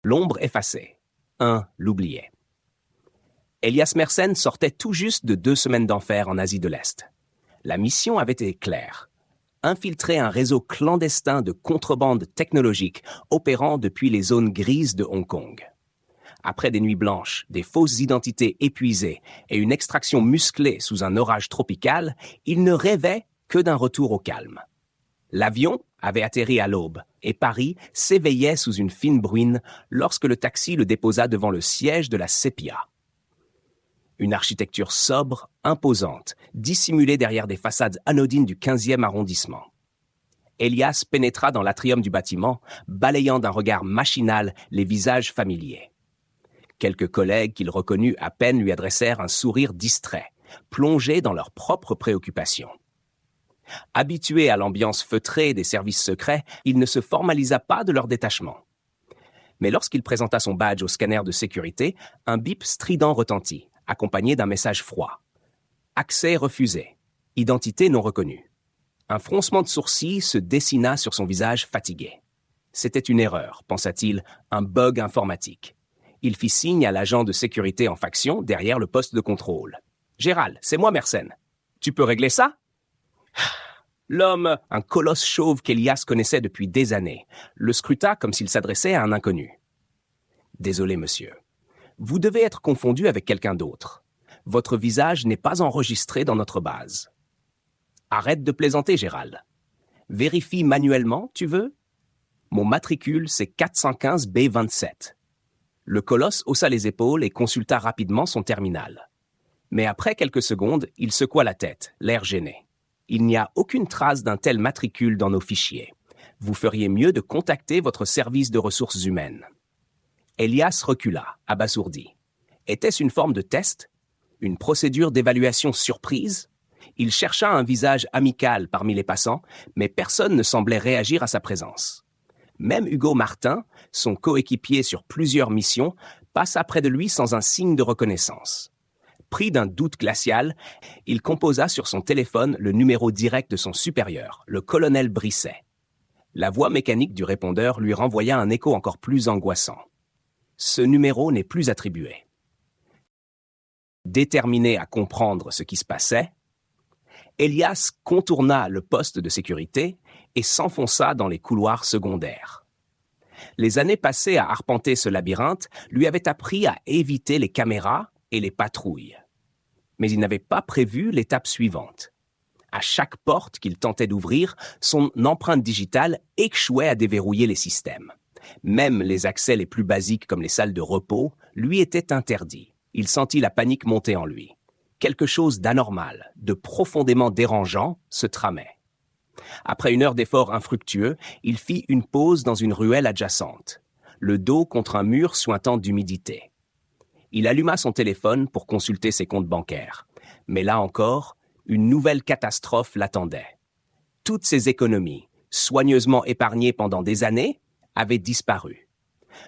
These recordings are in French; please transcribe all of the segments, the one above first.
L'ombre effacée. Un l'oubliait. Elias Mersenne sortait tout juste de 2 semaines d'enfer en Asie de l'Est. La mission avait été claire. Infiltrer un réseau clandestin de contrebande technologique opérant depuis les zones grises de Hong Kong. Après des nuits blanches, des fausses identités épuisées et une extraction musclée sous un orage tropical, il ne rêvait que d'un retour au calme. L'avion avait atterri à l'aube et Paris s'éveillait sous une fine bruine lorsque le taxi le déposa devant le siège de la Sepia. Une architecture sobre, imposante, dissimulée derrière des façades anodines du 15e arrondissement. Elias pénétra dans l'atrium du bâtiment, balayant d'un regard machinal les visages familiers. Quelques collègues qu'il reconnut à peine lui adressèrent un sourire distrait, plongés dans leurs propres préoccupations. Habitué à l'ambiance feutrée des services secrets, il ne se formalisa pas de leur détachement. Mais lorsqu'il présenta son badge au scanner de sécurité, un bip strident retentit, accompagné d'un message froid. Accès refusé. Identité non reconnue. Un froncement de sourcils se dessina sur son visage fatigué. C'était une erreur, pensa-t-il, un bug informatique. Il fit signe à l'agent de sécurité en faction derrière le poste de contrôle. « Gérald, c'est moi Mersenne. Tu peux régler ça ?» L'homme, un colosse chauve qu'Elias connaissait depuis des années, le scruta comme s'il s'adressait à un inconnu. « Désolé, monsieur. Vous devez être confondu avec quelqu'un d'autre. Votre visage n'est pas enregistré dans notre base. » « Arrête de plaisanter, Gérald. Vérifie manuellement, tu veux ? Mon matricule, c'est 415 B27. » Le colosse haussa les épaules et consulta rapidement son terminal. Mais après quelques secondes, il secoua la tête, l'air gêné. « Il n'y a aucune trace d'un tel matricule dans nos fichiers. Vous feriez mieux de contacter votre service de ressources humaines. » Elias recula, abasourdi. Était-ce une forme de test ? Une procédure d'évaluation surprise ? Il chercha un visage amical parmi les passants, mais personne ne semblait réagir à sa présence. Même Hugo Martin, son coéquipier sur plusieurs missions, passa près de lui sans un signe de reconnaissance. Pris d'un doute glacial, il composa sur son téléphone le numéro direct de son supérieur, le colonel Brisset. La voix mécanique du répondeur lui renvoya un écho encore plus angoissant. Ce numéro n'est plus attribué. Déterminé à comprendre ce qui se passait, Elias contourna le poste de sécurité et s'enfonça dans les couloirs secondaires. Les années passées à arpenter ce labyrinthe lui avaient appris à éviter les caméras et les patrouilles. Mais il n'avait pas prévu l'étape suivante. À chaque porte qu'il tentait d'ouvrir, son empreinte digitale échouait à déverrouiller les systèmes. Même les accès les plus basiques comme les salles de repos lui étaient interdits. Il sentit la panique monter en lui. Quelque chose d'anormal, de profondément dérangeant, se tramait. Après une heure d'efforts infructueux, il fit une pause dans une ruelle adjacente, le dos contre un mur suintant d'humidité. Il alluma son téléphone pour consulter ses comptes bancaires. Mais là encore, une nouvelle catastrophe l'attendait. Toutes ses économies, soigneusement épargnées pendant des années, avaient disparu.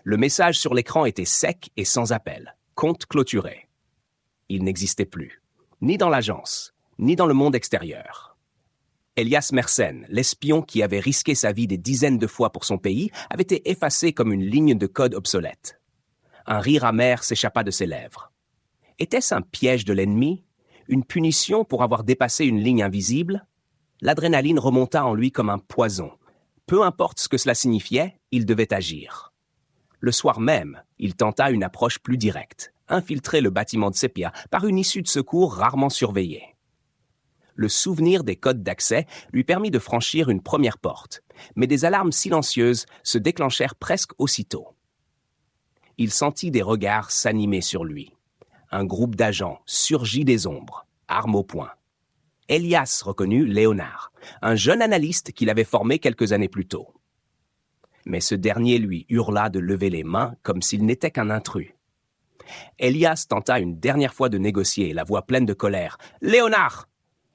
Le message sur l'écran était sec et sans appel. Compte clôturé. Il n'existait plus, ni dans l'agence, ni dans le monde extérieur. Elias Mersenne, l'espion qui avait risqué sa vie des dizaines de fois pour son pays, avait été effacé comme une ligne de code obsolète. Un rire amer s'échappa de ses lèvres. Était-ce un piège de l'ennemi? Une punition pour avoir dépassé une ligne invisible? L'adrénaline remonta en lui comme un poison. Peu importe ce que cela signifiait, il devait agir. Le soir même, il tenta une approche plus directe, infiltrer le bâtiment de Sepia par une issue de secours rarement surveillée. Le souvenir des codes d'accès lui permit de franchir une première porte, mais des alarmes silencieuses se déclenchèrent presque aussitôt. Il sentit des regards s'animer sur lui. Un groupe d'agents surgit des ombres, armes au poing. Elias reconnut Léonard, un jeune analyste qu'il avait formé quelques années plus tôt. Mais ce dernier lui hurla de lever les mains comme s'il n'était qu'un intrus. Elias tenta une dernière fois de négocier, la voix pleine de colère. « Léonard!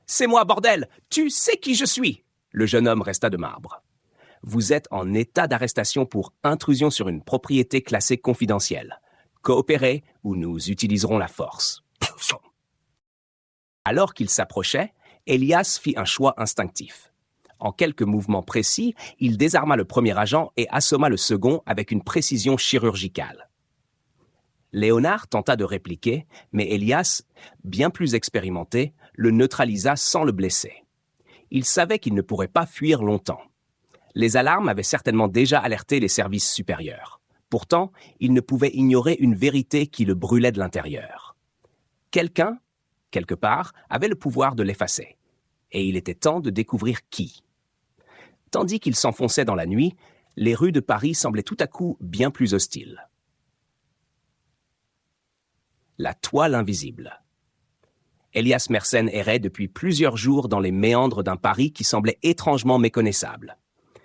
C'est moi, bordel! Tu sais qui je suis !» Le jeune homme resta de marbre. « Vous êtes en état d'arrestation pour intrusion sur une propriété classée confidentielle. Coopérez ou nous utiliserons la force. » Alors qu'il s'approchait, Elias fit un choix instinctif. En quelques mouvements précis, il désarma le premier agent et assomma le second avec une précision chirurgicale. Léonard tenta de répliquer, mais Elias, bien plus expérimenté, le neutralisa sans le blesser. Il savait qu'il ne pourrait pas fuir longtemps. Les alarmes avaient certainement déjà alerté les services supérieurs. Pourtant, il ne pouvait ignorer une vérité qui le brûlait de l'intérieur. Quelqu'un, quelque part, avait le pouvoir de l'effacer. Et il était temps de découvrir qui. Tandis qu'il s'enfonçait dans la nuit, les rues de Paris semblaient tout à coup bien plus hostiles. La toile invisible. Elias Mersenne errait depuis plusieurs jours dans les méandres d'un Paris qui semblait étrangement méconnaissable.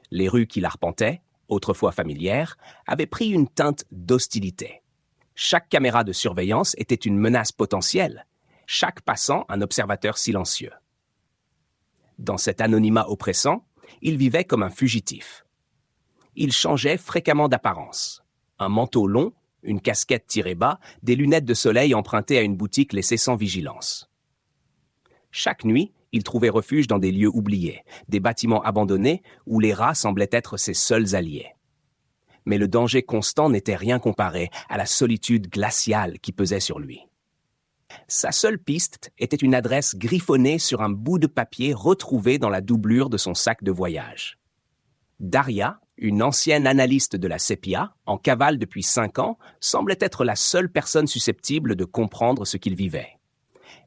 Les rues qu'il arpentait, autrefois familières, avaient pris une teinte d'hostilité. Chaque caméra de surveillance était une menace potentielle, chaque passant un observateur silencieux. Dans cet anonymat oppressant, il vivait comme un fugitif. Il changeait fréquemment d'apparence. Un manteau long, une casquette tirée bas, des lunettes de soleil empruntées à une boutique laissée sans vigilance. Chaque nuit, il trouvait refuge dans des lieux oubliés, des bâtiments abandonnés où les rats semblaient être ses seuls alliés. Mais le danger constant n'était rien comparé à la solitude glaciale qui pesait sur lui. Sa seule piste était une adresse griffonnée sur un bout de papier retrouvé dans la doublure de son sac de voyage. Daria, une ancienne analyste de la CIA, en cavale depuis 5 ans, semblait être la seule personne susceptible de comprendre ce qu'il vivait.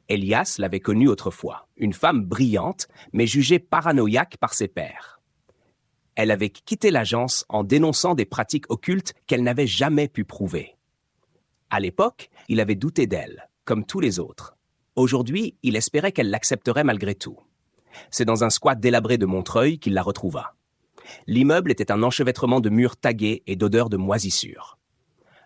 Elias l'avait connue autrefois, une femme brillante, mais jugée paranoïaque par ses pairs. Elle avait quitté l'agence en dénonçant des pratiques occultes qu'elle n'avait jamais pu prouver. À l'époque, il avait douté d'elle, comme tous les autres. Aujourd'hui, il espérait qu'elle l'accepterait malgré tout. C'est dans un squat délabré de Montreuil qu'il la retrouva. L'immeuble était un enchevêtrement de murs tagués et d'odeurs de moisissure.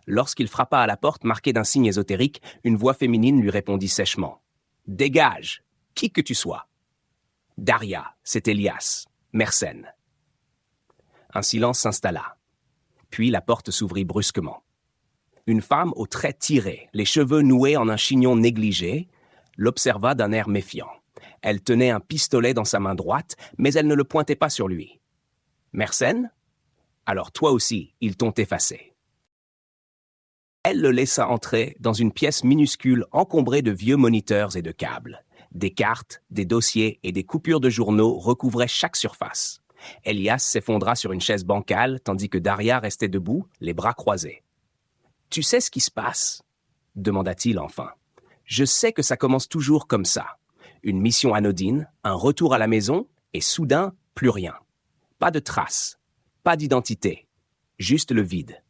Lorsqu'il frappa à la porte marquée d'un signe ésotérique, une voix féminine lui répondit sèchement. « Dégage, qui que tu sois !» Daria, c'est Elias, Mersenne. Un silence s'installa. Puis la porte s'ouvrit brusquement. Une femme aux traits tirés, les cheveux noués en un chignon négligé, l'observa d'un air méfiant. Elle tenait un pistolet dans sa main droite, mais elle ne le pointait pas sur lui. « Mersenne ? Alors toi aussi, ils t'ont effacé. » Elle le laissa entrer dans une pièce minuscule encombrée de vieux moniteurs et de câbles. Des cartes, des dossiers et des coupures de journaux recouvraient chaque surface. Elias s'effondra sur une chaise bancale, tandis que Daria restait debout, les bras croisés. « Tu sais ce qui se passe ?» demanda-t-il enfin. « Je sais que ça commence toujours comme ça. Une mission anodine, un retour à la maison, et soudain, plus rien. Pas de traces, pas d'identité, juste le vide.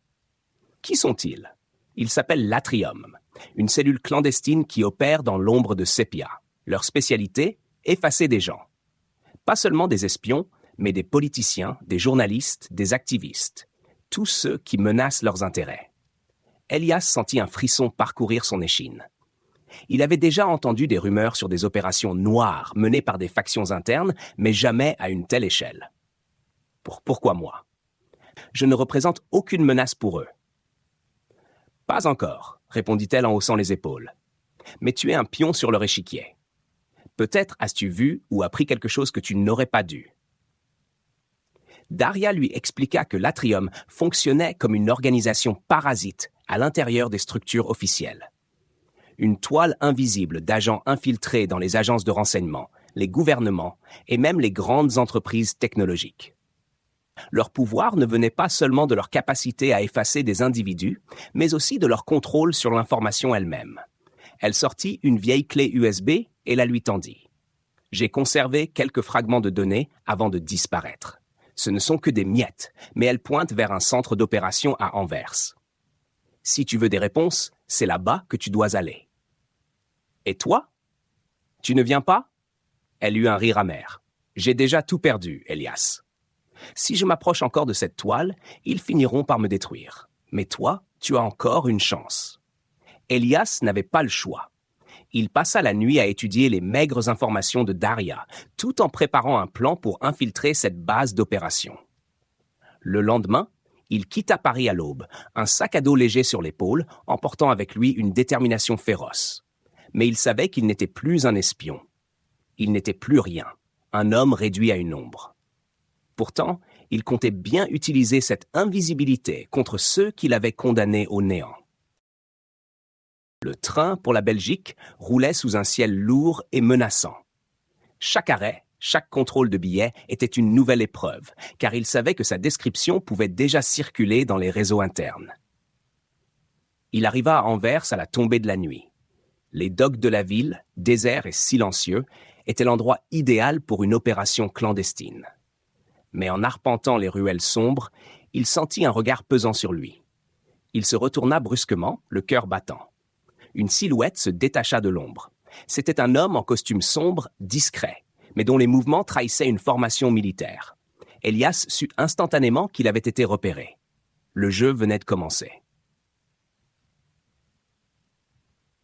Qui sont-ils ? Ils s'appellent l'Atrium, une cellule clandestine qui opère dans l'ombre de Sepia. Leur spécialité, effacer des gens. Pas seulement des espions, mais des politiciens, des journalistes, des activistes. Tous ceux qui menacent leurs intérêts. Elias sentit un frisson parcourir son échine. Il avait déjà entendu des rumeurs sur des opérations noires menées par des factions internes, mais jamais à une telle échelle. Pourquoi moi ? Je ne représente aucune menace pour eux. Pas encore, répondit-elle en haussant les épaules. Mais tu es un pion sur leur échiquier. Peut-être as-tu vu ou appris quelque chose que tu n'aurais pas dû. Daria lui expliqua que l'Atrium fonctionnait comme une organisation parasite à l'intérieur des structures officielles. Une toile invisible d'agents infiltrés dans les agences de renseignement, les gouvernements et même les grandes entreprises technologiques. Leur pouvoir ne venait pas seulement de leur capacité à effacer des individus, mais aussi de leur contrôle sur l'information elle-même. Elle sortit une vieille clé USB et la lui tendit. « J'ai conservé quelques fragments de données avant de disparaître. Ce ne sont que des miettes, mais elles pointent vers un centre d'opération à Anvers. Si tu veux des réponses, c'est là-bas que tu dois aller. » « Et toi ? Tu ne viens pas ?» Elle eut un rire amer. « J'ai déjà tout perdu, Elias. Si je m'approche encore de cette toile, ils finiront par me détruire. Mais toi, tu as encore une chance. » Elias n'avait pas le choix. Il passa la nuit à étudier les maigres informations de Daria, tout en préparant un plan pour infiltrer cette base d'opération. Le lendemain, il quitta Paris à l'aube, un sac à dos léger sur l'épaule, emportant avec lui une détermination féroce. Mais il savait qu'il n'était plus un espion. Il n'était plus rien, un homme réduit à une ombre. Pourtant, il comptait bien utiliser cette invisibilité contre ceux qui l'avaient condamné au néant. Le train pour la Belgique roulait sous un ciel lourd et menaçant. Chaque arrêt, chaque contrôle de billets était une nouvelle épreuve, car il savait que sa description pouvait déjà circuler dans les réseaux internes. Il arriva à Anvers à la tombée de la nuit. Les docks de la ville, déserts et silencieux, étaient l'endroit idéal pour une opération clandestine. Mais en arpentant les ruelles sombres, il sentit un regard pesant sur lui. Il se retourna brusquement, le cœur battant. Une silhouette se détacha de l'ombre. C'était un homme en costume sombre, discret, mais dont les mouvements trahissaient une formation militaire. Elias sut instantanément qu'il avait été repéré. Le jeu venait de commencer.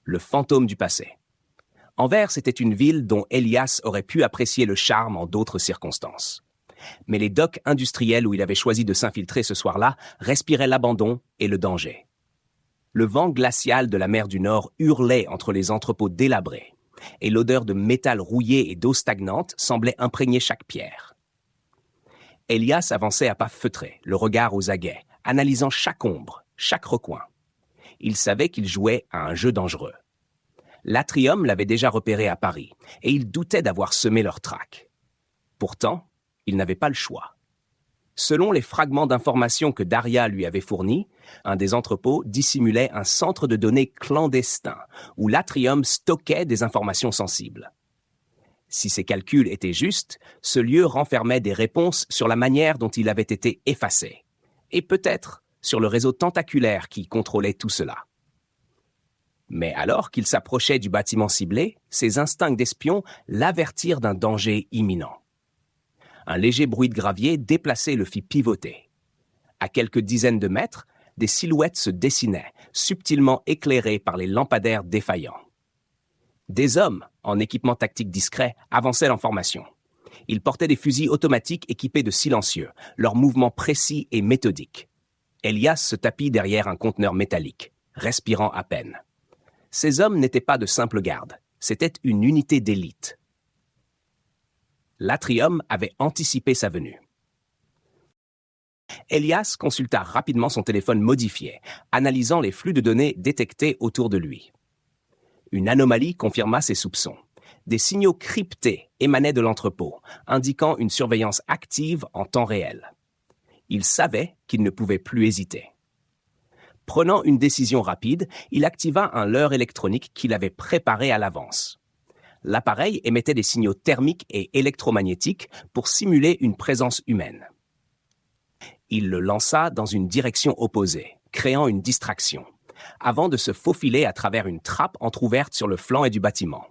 Le fantôme du passé. Anvers était une ville dont Elias aurait pu apprécier le charme en d'autres circonstances. Mais les docks industriels où il avait choisi de s'infiltrer ce soir-là respiraient l'abandon et le danger. Le vent glacial de la mer du Nord hurlait entre les entrepôts délabrés, et l'odeur de métal rouillé et d'eau stagnante semblait imprégner chaque pierre. Elias avançait à pas feutrés, le regard aux aguets, analysant chaque ombre, chaque recoin. Il savait qu'il jouait à un jeu dangereux. L'Atrium l'avait déjà repéré à Paris, et il doutait d'avoir semé leur traque. Pourtant, il n'avait pas le choix. Selon les fragments d'informations que Daria lui avait fournis, un des entrepôts dissimulait un centre de données clandestin où l'Atrium stockait des informations sensibles. Si ses calculs étaient justes, ce lieu renfermait des réponses sur la manière dont il avait été effacé, et peut-être sur le réseau tentaculaire qui contrôlait tout cela. Mais alors qu'il s'approchait du bâtiment ciblé, ses instincts d'espion l'avertirent d'un danger imminent. Un léger bruit de gravier déplacé le fit pivoter. À quelques dizaines de mètres, des silhouettes se dessinaient, subtilement éclairées par les lampadaires défaillants. Des hommes, en équipement tactique discret, avançaient en formation. Ils portaient des fusils automatiques équipés de silencieux, leurs mouvements précis et méthodiques. Elias se tapit derrière un conteneur métallique, respirant à peine. Ces hommes n'étaient pas de simples gardes, c'était une unité d'élite. L'Atrium avait anticipé sa venue. Elias consulta rapidement son téléphone modifié, analysant les flux de données détectés autour de lui. Une anomalie confirma ses soupçons. Des signaux cryptés émanaient de l'entrepôt, indiquant une surveillance active en temps réel. Il savait qu'il ne pouvait plus hésiter. Prenant une décision rapide, il activa un leurre électronique qu'il avait préparé à l'avance. L'appareil émettait des signaux thermiques et électromagnétiques pour simuler une présence humaine. Il le lança dans une direction opposée, créant une distraction, avant de se faufiler à travers une trappe entrouverte sur le flanc du bâtiment.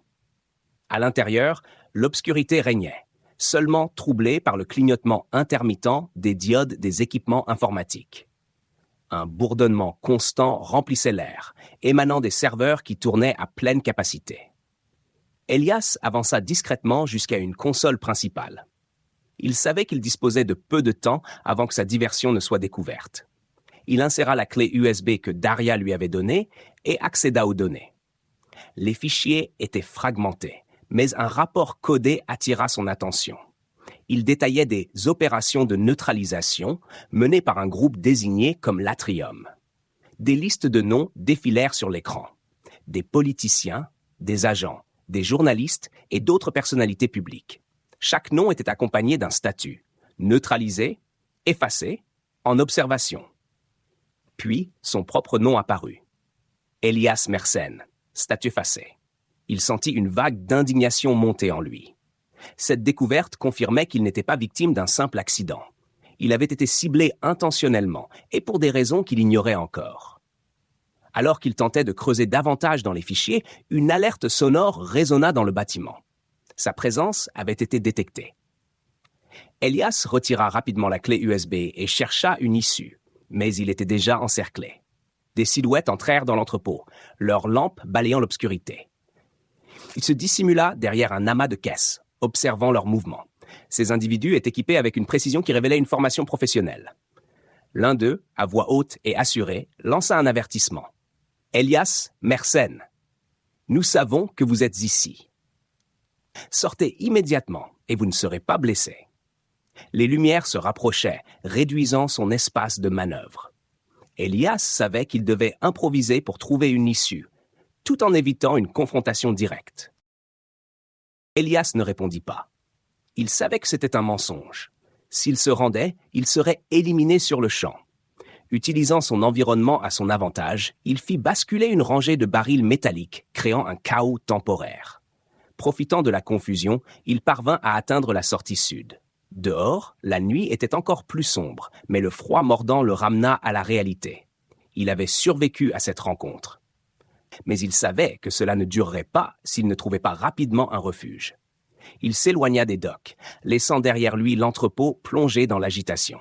À l'intérieur, l'obscurité régnait, seulement troublée par le clignotement intermittent des diodes des équipements informatiques. Un bourdonnement constant remplissait l'air, émanant des serveurs qui tournaient à pleine capacité. Elias avança discrètement jusqu'à une console principale. Il savait qu'il disposait de peu de temps avant que sa diversion ne soit découverte. Il inséra la clé USB que Daria lui avait donnée et accéda aux données. Les fichiers étaient fragmentés, mais un rapport codé attira son attention. Il détaillait des opérations de neutralisation menées par un groupe désigné comme l'Atrium. Des listes de noms défilèrent sur l'écran. Des politiciens, des agents, des journalistes et d'autres personnalités publiques. Chaque nom était accompagné d'un statut, neutralisé, effacé, en observation. Puis, son propre nom apparut. Elias Mersenne, statut effacé. Il sentit une vague d'indignation monter en lui. Cette découverte confirmait qu'il n'était pas victime d'un simple accident. Il avait été ciblé intentionnellement et pour des raisons qu'il ignorait encore. Alors qu'il tentait de creuser davantage dans les fichiers, une alerte sonore résonna dans le bâtiment. Sa présence avait été détectée. Elias retira rapidement la clé USB et chercha une issue, mais il était déjà encerclé. Des silhouettes entrèrent dans l'entrepôt, leurs lampes balayant l'obscurité. Il se dissimula derrière un amas de caisses, observant leurs mouvements. Ces individus étaient équipés avec une précision qui révélait une formation professionnelle. L'un d'eux, à voix haute et assurée, lança un avertissement. « Elias Mersenne, nous savons que vous êtes ici. Sortez immédiatement et vous ne serez pas blessé. » Les lumières se rapprochaient, réduisant son espace de manœuvre. Elias savait qu'il devait improviser pour trouver une issue, tout en évitant une confrontation directe. Elias ne répondit pas. Il savait que c'était un mensonge. S'il se rendait, il serait éliminé sur le champ. Utilisant son environnement à son avantage, il fit basculer une rangée de barils métalliques, créant un chaos temporaire. Profitant de la confusion, il parvint à atteindre la sortie sud. Dehors, la nuit était encore plus sombre, mais le froid mordant le ramena à la réalité. Il avait survécu à cette rencontre. Mais il savait que cela ne durerait pas s'il ne trouvait pas rapidement un refuge. Il s'éloigna des docks, laissant derrière lui l'entrepôt plongé dans l'agitation.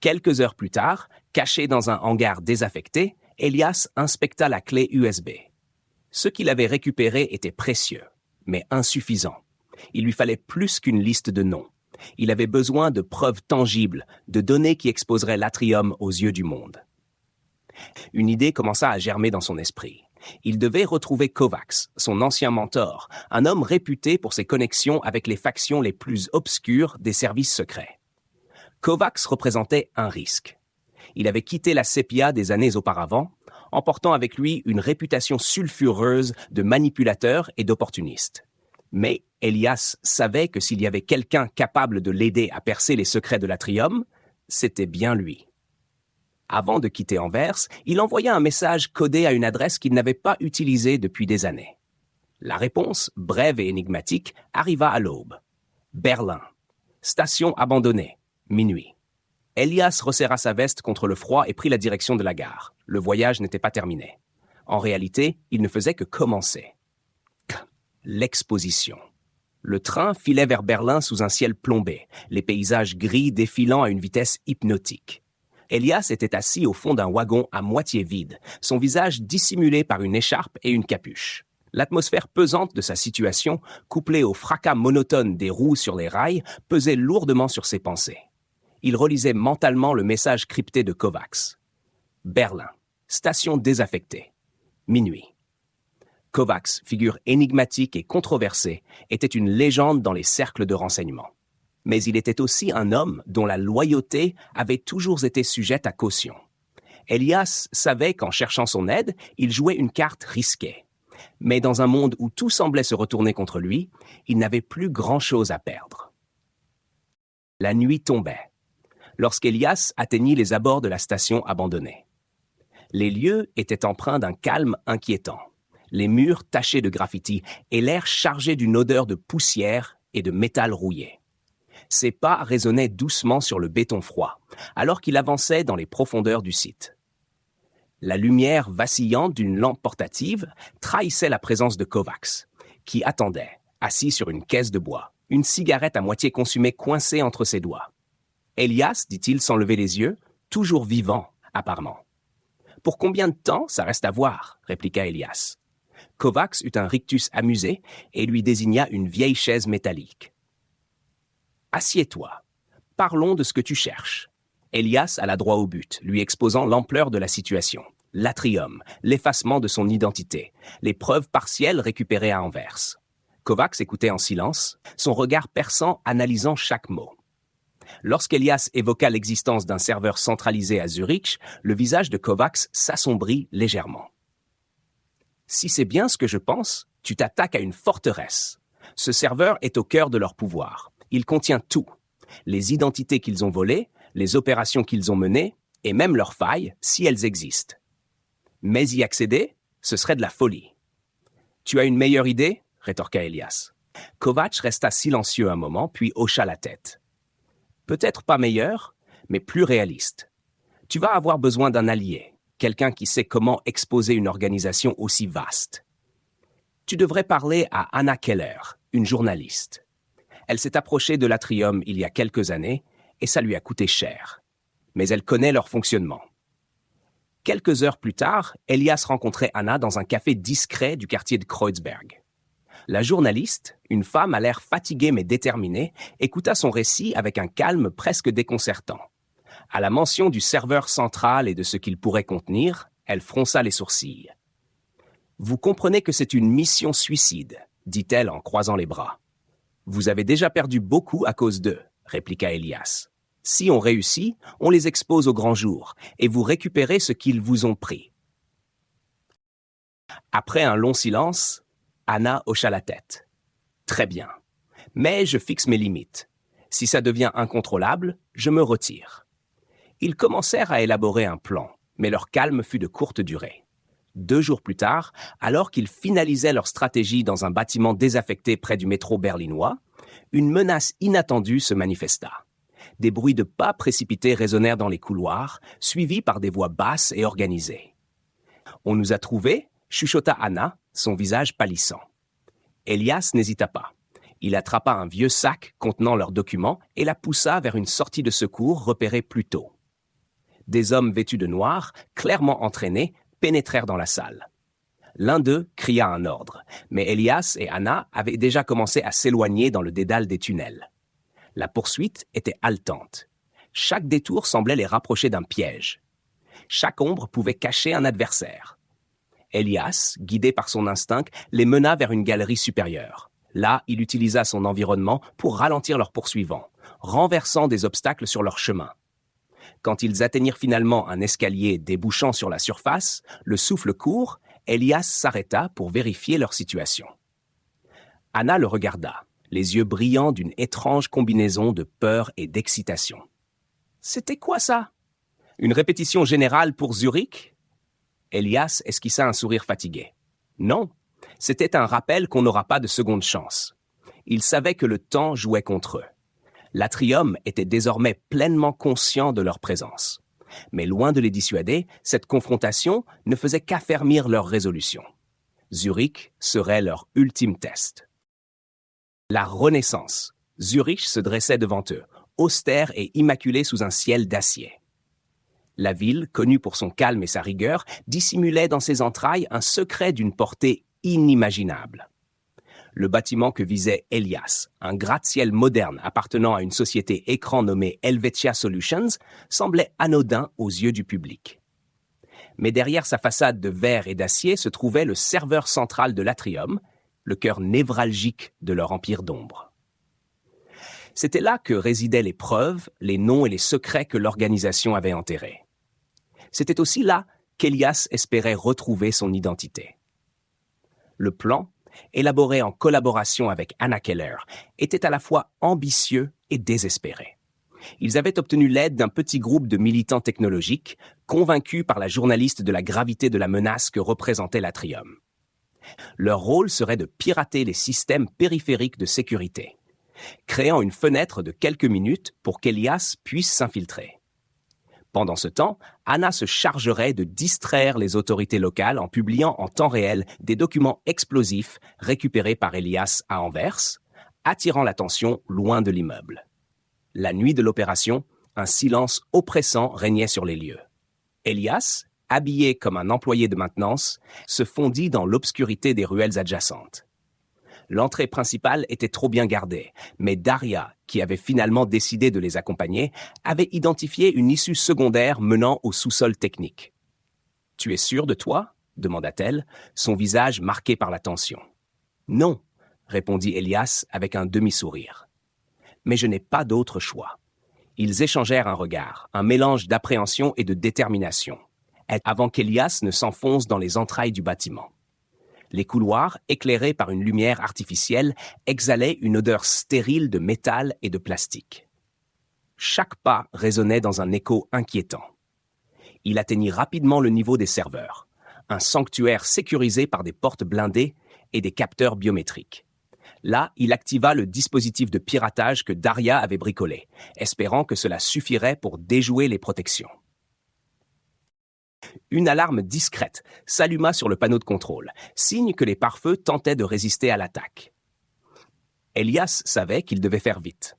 Quelques heures plus tard, caché dans un hangar désaffecté, Elias inspecta la clé USB. Ce qu'il avait récupéré était précieux, mais insuffisant. Il lui fallait plus qu'une liste de noms. Il avait besoin de preuves tangibles, de données qui exposeraient l'Atrium aux yeux du monde. Une idée commença à germer dans son esprit. Il devait retrouver Kovacs, son ancien mentor, un homme réputé pour ses connexions avec les factions les plus obscures des services secrets. Kovacs représentait un risque. Il avait quitté la Sepia des années auparavant, emportant avec lui une réputation sulfureuse de manipulateur et d'opportuniste. Mais Elias savait que s'il y avait quelqu'un capable de l'aider à percer les secrets de l'Atrium, c'était bien lui. Avant de quitter Anvers, il envoya un message codé à une adresse qu'il n'avait pas utilisée depuis des années. La réponse, brève et énigmatique, arriva à l'aube. Berlin. Station abandonnée. Minuit. Elias resserra sa veste contre le froid et prit la direction de la gare. Le voyage n'était pas terminé. En réalité, il ne faisait que commencer. L'exposition. Le train filait vers Berlin sous un ciel plombé, les paysages gris défilant à une vitesse hypnotique. Elias était assis au fond d'un wagon à moitié vide, son visage dissimulé par une écharpe et une capuche. L'atmosphère pesante de sa situation, couplée au fracas monotone des roues sur les rails, pesait lourdement sur ses pensées. Il relisait mentalement le message crypté de Kovacs. Berlin. Station désaffectée. Minuit. Kovacs, figure énigmatique et controversée, était une légende dans les cercles de renseignement. Mais il était aussi un homme dont la loyauté avait toujours été sujette à caution. Elias savait qu'en cherchant son aide, il jouait une carte risquée. Mais dans un monde où tout semblait se retourner contre lui, il n'avait plus grand-chose à perdre. La nuit tombait, lorsqu'Elias atteignit les abords de la station abandonnée. Les lieux étaient empreints d'un calme inquiétant, les murs tachés de graffitis et l'air chargé d'une odeur de poussière et de métal rouillé. Ses pas résonnaient doucement sur le béton froid, alors qu'il avançait dans les profondeurs du site. La lumière vacillante d'une lampe portative trahissait la présence de Kovacs, qui attendait, assis sur une caisse de bois, une cigarette à moitié consumée coincée entre ses doigts. Elias, dit-il sans lever les yeux, toujours vivant, apparemment. « Pour combien de temps, ça reste à voir » répliqua Elias. Kovacs eut un rictus amusé et lui désigna une vieille chaise métallique. « Assieds-toi. Parlons de ce que tu cherches. » Elias alla droit au but, lui exposant l'ampleur de la situation. L'Atrium, l'effacement de son identité, les preuves partielles récupérées à Anvers. Kovacs écoutait en silence, son regard perçant analysant chaque mot. Lorsqu'Elias évoqua l'existence d'un serveur centralisé à Zurich, le visage de Kovacs s'assombrit légèrement. « Si c'est bien ce que je pense, tu t'attaques à une forteresse. Ce serveur est au cœur de leur pouvoir. Il contient tout. Les identités qu'ils ont volées, les opérations qu'ils ont menées, et même leurs failles, si elles existent. Mais y accéder, ce serait de la folie. »« Tu as une meilleure idée » rétorqua Elias. Kovacs resta silencieux un moment, puis hocha la tête. « Peut-être pas meilleure, mais plus réaliste. Tu vas avoir besoin d'un allié, quelqu'un qui sait comment exposer une organisation aussi vaste. Tu devrais parler à Anna Keller, une journaliste. Elle s'est approchée de l'Atrium il y a quelques années, et ça lui a coûté cher. Mais elle connaît leur fonctionnement. » Quelques heures plus tard, Elias rencontrait Anna dans un café discret du quartier de Kreuzberg. La journaliste, une femme à l'air fatiguée mais déterminée, écouta son récit avec un calme presque déconcertant. À la mention du serveur central et de ce qu'il pourrait contenir, elle fronça les sourcils. « Vous comprenez que c'est une mission suicide, dit-elle en croisant les bras. Vous avez déjà perdu beaucoup à cause d'eux, répliqua Elias. Si on réussit, on les expose au grand jour, et vous récupérez ce qu'ils vous ont pris. Après un long silence, Anna hocha la tête. Très bien, mais je fixe mes limites. Si ça devient incontrôlable, je me retire. Ils commencèrent à élaborer un plan, mais leur calme fut de courte durée. 2 jours plus tard, alors qu'ils finalisaient leur stratégie dans un bâtiment désaffecté près du métro berlinois, une menace inattendue se manifesta. Des bruits de pas précipités résonnèrent dans les couloirs, suivis par des voix basses et organisées. « On nous a trouvés » chuchota Anna, son visage pâlissant. Elias n'hésita pas. Il attrapa un vieux sac contenant leurs documents et la poussa vers une sortie de secours repérée plus tôt. Des hommes vêtus de noir, clairement entraînés, pénétrèrent dans la salle. L'un d'eux cria un ordre, mais Elias et Anna avaient déjà commencé à s'éloigner dans le dédale des tunnels. La poursuite était haletante. Chaque détour semblait les rapprocher d'un piège. Chaque ombre pouvait cacher un adversaire. Elias, guidé par son instinct, les mena vers une galerie supérieure. Là, il utilisa son environnement pour ralentir leurs poursuivants, renversant des obstacles sur leur chemin. Quand ils atteignirent finalement un escalier débouchant sur la surface, le souffle court, Elias s'arrêta pour vérifier leur situation. Anna le regarda, les yeux brillants d'une étrange combinaison de peur et d'excitation. « C'était quoi ça? Une répétition générale pour Zurich ?» Elias esquissa un sourire fatigué. « Non, c'était un rappel qu'on n'aura pas de seconde chance. » Ils savaient que le temps jouait contre eux. L'Atrium était désormais pleinement conscient de leur présence. Mais loin de les dissuader, cette confrontation ne faisait qu'affermir leur résolution. Zurich serait leur ultime test. La Renaissance. Zurich se dressait devant eux, austère et immaculée sous un ciel d'acier. La ville, connue pour son calme et sa rigueur, dissimulait dans ses entrailles un secret d'une portée inimaginable. Le bâtiment que visait Elias, un gratte-ciel moderne appartenant à une société écran nommée Helvetia Solutions, semblait anodin aux yeux du public. Mais derrière sa façade de verre et d'acier se trouvait le serveur central de l'Atrium, le cœur névralgique de leur empire d'ombre. C'était là que résidaient les preuves, les noms et les secrets que l'organisation avait enterrés. C'était aussi là qu'Elias espérait retrouver son identité. Le plan, élaboré en collaboration avec Anna Keller, était à la fois ambitieux et désespéré. Ils avaient obtenu l'aide d'un petit groupe de militants technologiques, convaincus par la journaliste de la gravité de la menace que représentait l'Atrium. Leur rôle serait de pirater les systèmes périphériques de sécurité, créant une fenêtre de quelques minutes pour qu'Elias puisse s'infiltrer. Pendant ce temps, Anna se chargerait de distraire les autorités locales en publiant en temps réel des documents explosifs récupérés par Elias à Anvers, attirant l'attention loin de l'immeuble. La nuit de l'opération, un silence oppressant régnait sur les lieux. Elias, habillé comme un employé de maintenance, se fondit dans l'obscurité des ruelles adjacentes. L'entrée principale était trop bien gardée, mais Daria, qui avait finalement décidé de les accompagner, avait identifié une issue secondaire menant au sous-sol technique. « Tu es sûr de toi ?» demanda-t-elle, son visage marqué par la tension. « Non », répondit Elias avec un demi-sourire. « Mais je n'ai pas d'autre choix. » Ils échangèrent un regard, un mélange d'appréhension et de détermination, avant qu'Elias ne s'enfonce dans les entrailles du bâtiment. Les couloirs, éclairés par une lumière artificielle, exhalaient une odeur stérile de métal et de plastique. Chaque pas résonnait dans un écho inquiétant. Il atteignit rapidement le niveau des serveurs, un sanctuaire sécurisé par des portes blindées et des capteurs biométriques. Là, il activa le dispositif de piratage que Daria avait bricolé, espérant que cela suffirait pour déjouer les protections. Une alarme discrète s'alluma sur le panneau de contrôle, signe que les pare-feux tentaient de résister à l'attaque. Elias savait qu'il devait faire vite.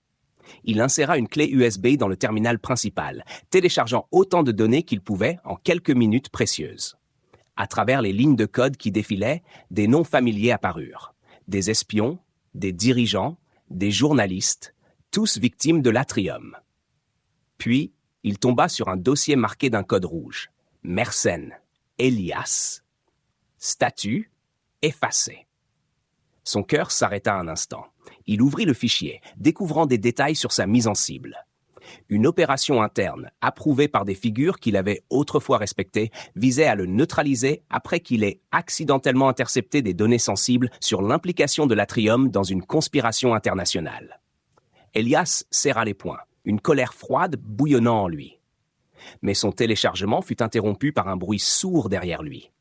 Il inséra une clé USB dans le terminal principal, téléchargeant autant de données qu'il pouvait en quelques minutes précieuses. À travers les lignes de code qui défilaient, des noms familiers apparurent. Des espions, des dirigeants, des journalistes, tous victimes de l'Atrium. Puis, il tomba sur un dossier marqué d'un code rouge. Mersenne, Elias, statut, effacé. Son cœur s'arrêta un instant, Il ouvrit le fichier, découvrant des détails sur sa mise en cible. Une opération interne, approuvée par des figures qu'il avait autrefois respectées, visait à le neutraliser après qu'il ait accidentellement intercepté des données sensibles sur l'implication de l'Atrium dans une conspiration internationale. Elias serra les poings, une colère froide bouillonnant en lui. Mais son téléchargement fut interrompu par un bruit sourd derrière lui.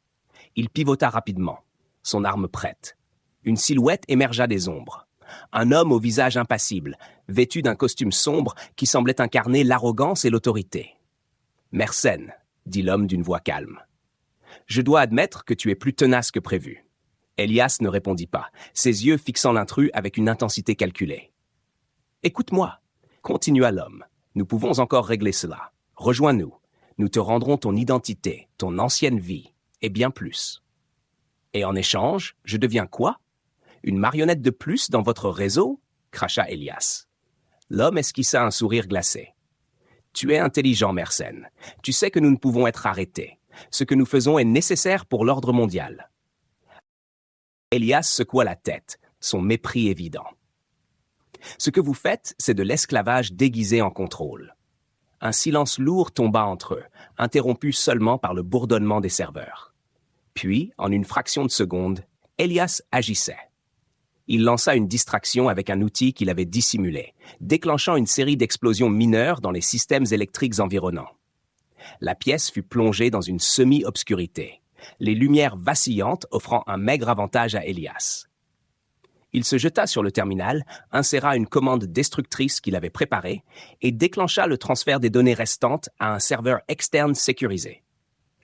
Il pivota rapidement, son arme prête. Une silhouette émergea des ombres. Un homme au visage impassible, vêtu d'un costume sombre qui semblait incarner l'arrogance et l'autorité. « Mersenne », dit l'homme d'une voix calme. « Je dois admettre que tu es plus tenace que prévu. » Elias ne répondit pas, ses yeux fixant l'intrus avec une intensité calculée. « Écoute-moi », continua l'homme. « Nous pouvons encore régler cela. Rejoins-nous. Nous te rendrons ton identité, ton ancienne vie, et bien plus. » « Et en échange, je deviens quoi ? Une marionnette de plus dans votre réseau ?» cracha Elias. L'homme esquissa un sourire glacé. « Tu es intelligent, Mersenne. Tu sais que nous ne pouvons être arrêtés. Ce que nous faisons est nécessaire pour l'ordre mondial. » Elias secoua la tête, son mépris évident. « Ce que vous faites, c'est de l'esclavage déguisé en contrôle. » Un silence lourd tomba entre eux, interrompu seulement par le bourdonnement des serveurs. Puis, en une fraction de seconde, Elias agissait. Il lança une distraction avec un outil qu'il avait dissimulé, déclenchant une série d'explosions mineures dans les systèmes électriques environnants. La pièce fut plongée dans une semi-obscurité, les lumières vacillantes offrant un maigre avantage à Elias. Il se jeta sur le terminal, inséra une commande destructrice qu'il avait préparée et déclencha le transfert des données restantes à un serveur externe sécurisé.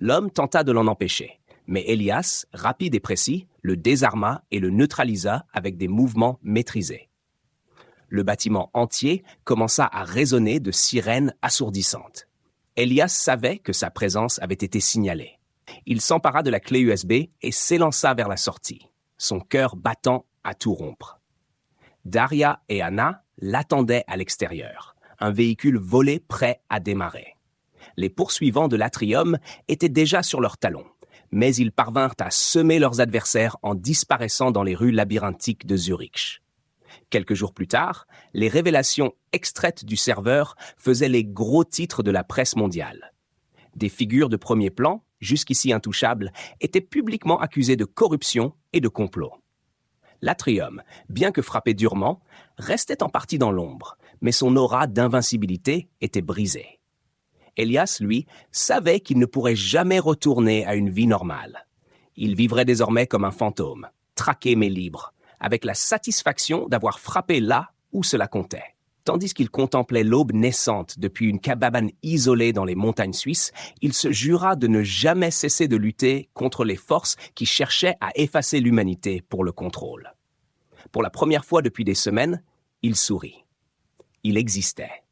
L'homme tenta de l'en empêcher, mais Elias, rapide et précis, le désarma et le neutralisa avec des mouvements maîtrisés. Le bâtiment entier commença à résonner de sirènes assourdissantes. Elias savait que sa présence avait été signalée. Il s'empara de la clé USB et s'élança vers la sortie, son cœur battant à tout rompre. Daria et Anna l'attendaient à l'extérieur, un véhicule volé prêt à démarrer. Les poursuivants de l'Atrium étaient déjà sur leurs talons, mais ils parvinrent à semer leurs adversaires en disparaissant dans les rues labyrinthiques de Zurich. Quelques jours plus tard, les révélations extraites du serveur faisaient les gros titres de la presse mondiale. Des figures de premier plan, jusqu'ici intouchables, étaient publiquement accusées de corruption et de complot. L'Atrium, bien que frappé durement, restait en partie dans l'ombre, mais son aura d'invincibilité était brisée. Elias, lui, savait qu'il ne pourrait jamais retourner à une vie normale. Il vivrait désormais comme un fantôme, traqué mais libre, avec la satisfaction d'avoir frappé là où cela comptait. Tandis qu'il contemplait l'aube naissante depuis une cabane isolée dans les montagnes suisses, il se jura de ne jamais cesser de lutter contre les forces qui cherchaient à effacer l'humanité pour le contrôle. Pour la première fois depuis des semaines, il sourit. Il existait.